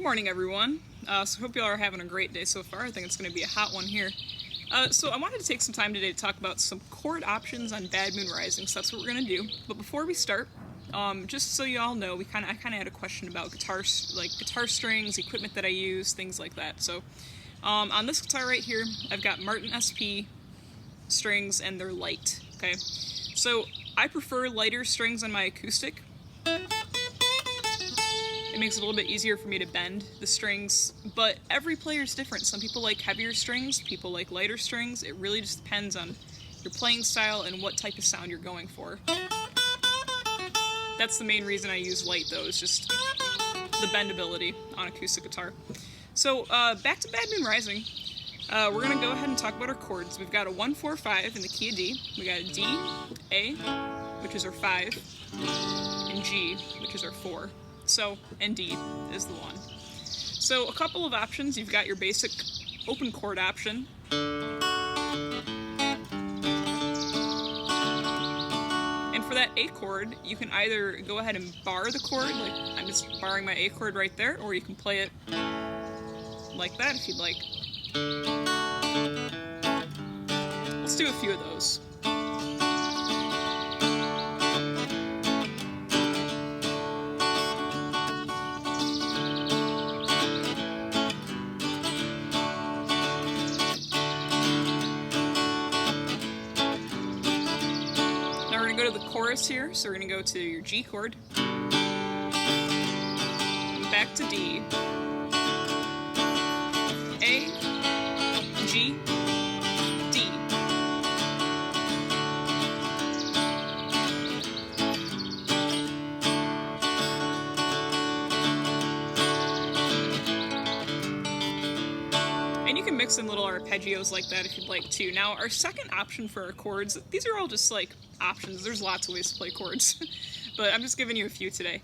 Morning, everyone. So hope you all are having a great day so far. I think it's going to be a hot one here. So I wanted to take some time today to talk about some chord options on Bad Moon Rising, so that's what we're going to do. But before we start, just so you all know, I kind of had a question about guitar strings, equipment that I use, things like that. So on this guitar right here, I've got Martin SP strings, and they're light. Okay, so I prefer lighter strings on my acoustic. It makes it a little bit easier for me to bend the strings, but every player is different. Some people like heavier strings, people like lighter strings. It really just depends on your playing style and what type of sound you're going for. That's the main reason I use light, though, is just the bendability on acoustic guitar. So back to Bad Moon Rising. We're going to go ahead and talk about our chords. We've got a 1, 4, 5 in the key of D. We got a D, A, which is our 5, and G, which is our 4. So, and D is the 1. So a couple of options. You've got your basic open chord option. And for that A chord, you can either go ahead and bar the chord, like I'm just barring my A chord right there, or you can play it like that if you'd like. Let's do a few of those. Go to the chorus here, so we're going to go to your G chord, back to D, A, G, D. And you can mix in little arpeggios like that if you'd like to. Now, our second option for our chords, these are all just like options. There's lots of ways to play chords, but I'm just giving you a few today.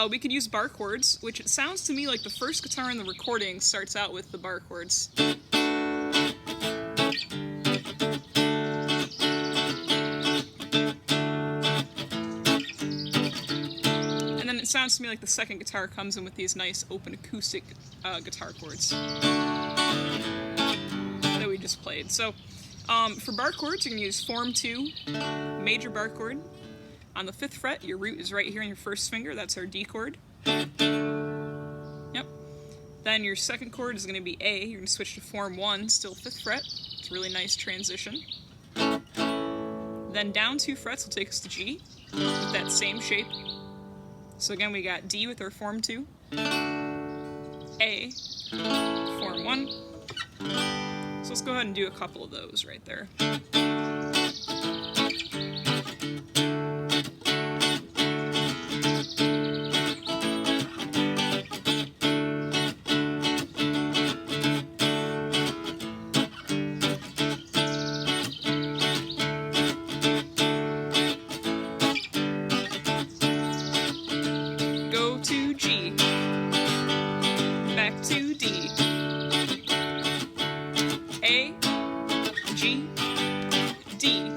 We could use bar chords, which it sounds to me like the first guitar in the recording starts out with the bar chords. And then it sounds to me like the second guitar comes in with these nice open acoustic guitar chords that we just played. So for bar chords, you can use form 2, major bar chord. On the 5th fret, your root is right here in your first finger. That's our D chord. Yep. Then your second chord is going to be A. You're going to switch to form 1, still 5th fret. It's a really nice transition. Then down 2 frets will take us to G with that same shape. So again, we got D with our form 2, A, form 1. So let's go ahead and do a couple of those right there. Go to G, back to D, A, G, D.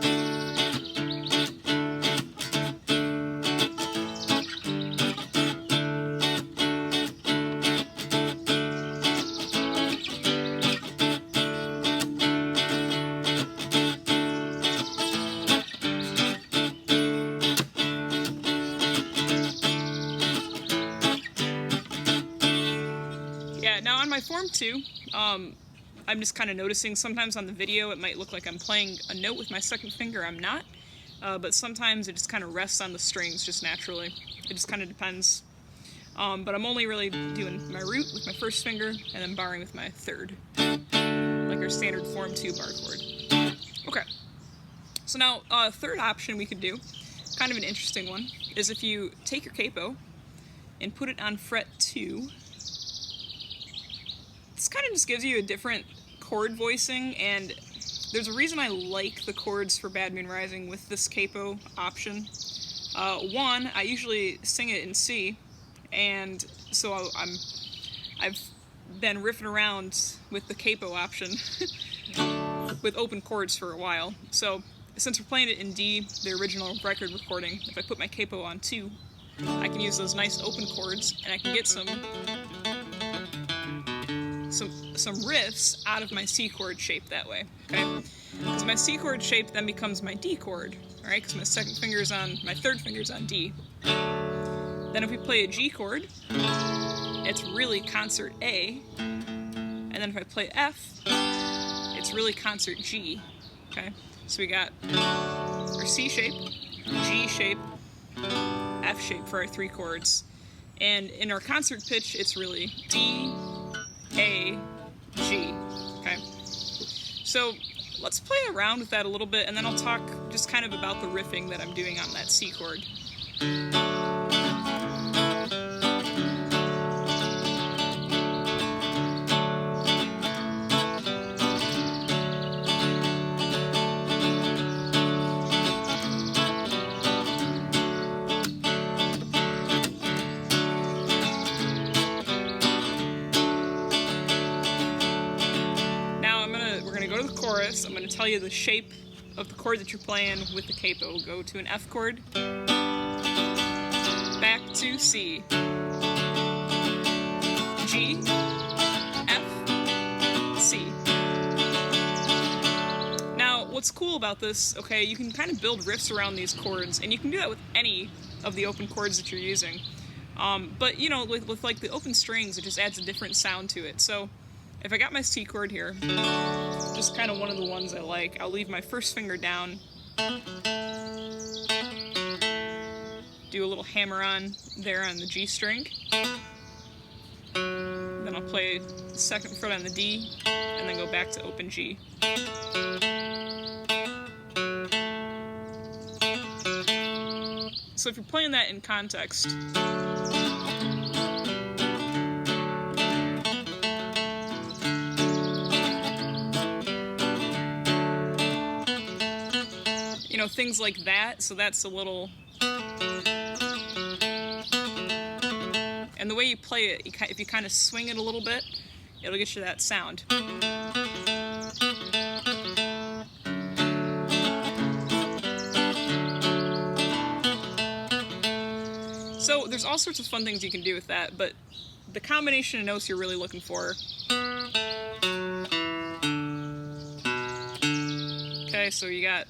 Yeah, now on my form 2, I'm just kind of noticing sometimes on the video it might look like I'm playing a note with my second finger. I'm not, but sometimes it just kind of rests on the strings just naturally. It just kind of depends. But I'm only really doing my root with my first finger and then barring with my third, like our standard form 2 bar chord. Okay, so now third option we could do, kind of an interesting one, is if you take your capo and put it on fret 2. This kind of just gives you a different chord voicing, and there's a reason I like the chords for Bad Moon Rising with this capo option. One, I usually sing it in C, and so I've been riffing around with the capo option with open chords for a while. So since we're playing it in D, the original record recording, if I put my capo on 2, I can use those nice open chords, and I can get some some riffs out of my C chord shape that way, okay? Because my C chord shape then becomes my D chord, all right? Because my third finger's on D. Then if we play a G chord, it's really concert A, and then if I play F, it's really concert G, okay? So we got our C shape, G shape, F shape for our 3 chords. And in our concert pitch, it's really D, A, G, okay? So let's play around with that a little bit, and then I'll talk just kind of about the riffing that I'm doing on that C chord. I'm going to tell you the shape of the chord that you're playing with the capo. Go to an F chord, back to C, G, F, C. Now, what's cool about this, okay, you can kind of build riffs around these chords, and you can do that with any of the open chords that you're using. But, you know, with like the open strings, it just adds a different sound to it. So, if I got my C chord here, just kind of one of the ones I like, I'll leave my first finger down, do a little hammer on there on the G string, then I'll play the second fret on the D, and then go back to open G. So if you're playing that in context, you know, things like that, so that's a little... And the way you play it, if you kind of swing it a little bit, it'll get you that sound. So there's all sorts of fun things you can do with that, but the combination of notes you're really looking for... Okay, so you got...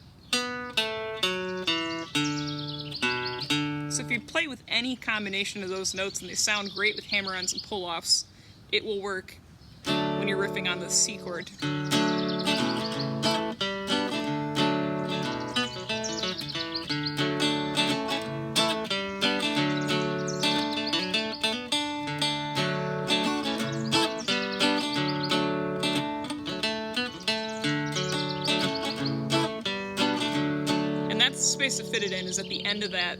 So if you play with any combination of those notes and they sound great with hammer-ons and pull-offs, it will work when you're riffing on the C chord. And that's the space to fit it in, is at the end of that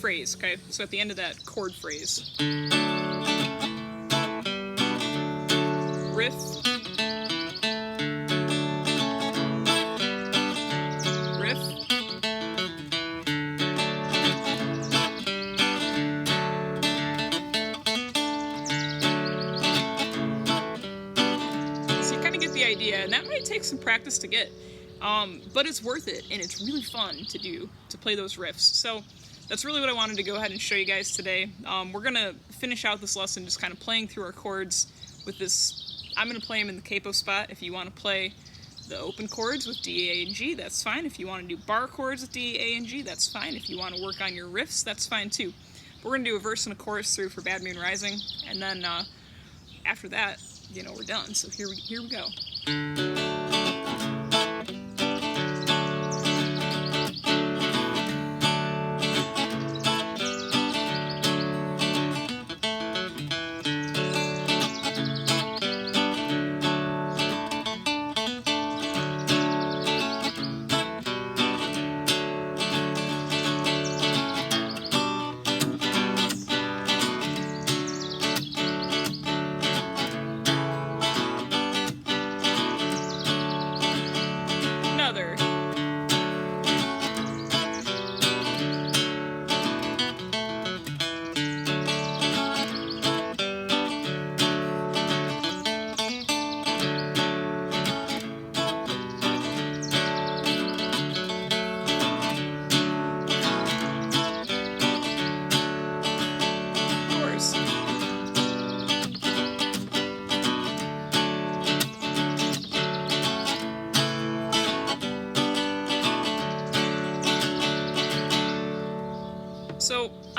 phrase, okay? So at the end of that chord phrase. Riff. Riff. So you kind of get the idea, and that might take some practice to get, but it's worth it, and it's really fun to do, to play those riffs. So that's really what I wanted to go ahead and show you guys today. We're going to finish out this lesson just kind of playing through our chords with this. I'm going to play them in the capo spot. If you want to play the open chords with D, A, and G, that's fine. If you want to do bar chords with D, A, and G, that's fine. If you want to work on your riffs, that's fine too. But we're going to do a verse and a chorus through for Bad Moon Rising, and then after that, you know, we're done. So here we go.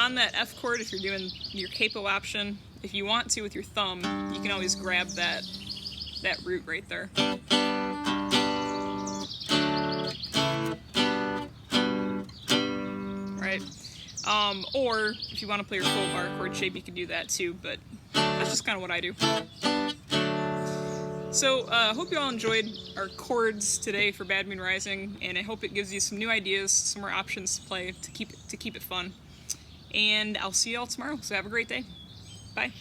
on that F chord, if you're doing your capo option, if you want to with your thumb, you can always grab that root right there. Right? Or if you want to play your full bar chord shape, you can do that too, but that's just kind of what I do. So, hope you all enjoyed our chords today for Bad Moon Rising, and I hope it gives you some new ideas, some more options to play to keep it fun. And I'll see you all tomorrow, so have a great day. Bye.